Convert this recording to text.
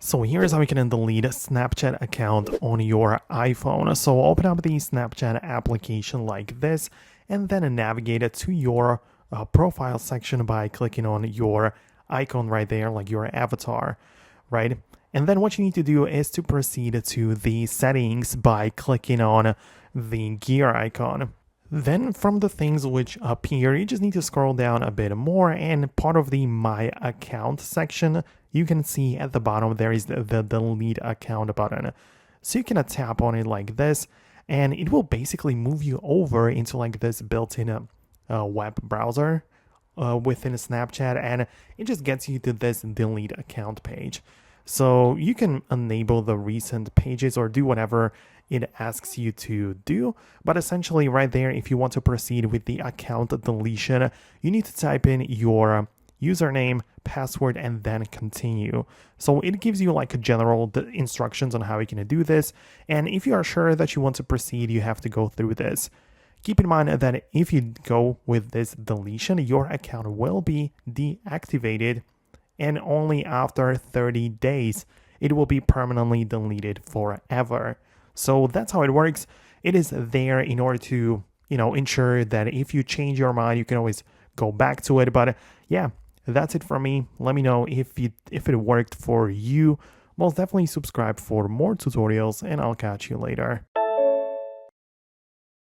So here's how you can delete a Snapchat account on your iPhone. So open up the Snapchat application like this and then navigate it to your profile section by clicking on your icon right there, like your avatar, right? And then what you need to do is to proceed to the settings by clicking on the gear icon. Then from the things which appear, you just need to scroll down a bit more, and part of the My Account section, you can see at the bottom there is the Delete Account button. So you can tap on it like this, and it will basically move you over into like this built-in web browser within Snapchat, and it just gets you to this Delete Account page. So you can enable the recent pages or do whatever it asks you to do. But essentially right there, if you want to proceed with the account deletion, you need to type in your username, password, and then continue. So it gives you like a general instructions on how you can do this. And if you are sure that you want to proceed, you have to go through this. Keep in mind that if you go with this deletion, your account will be deactivated, and only after 30 days it will be permanently deleted forever. So that's how it works. It is there in order to, ensure that if you change your mind, you can always go back to it. But yeah, that's it from me. Let me know if it worked for you. Most definitely subscribe for more tutorials, and I'll catch you later.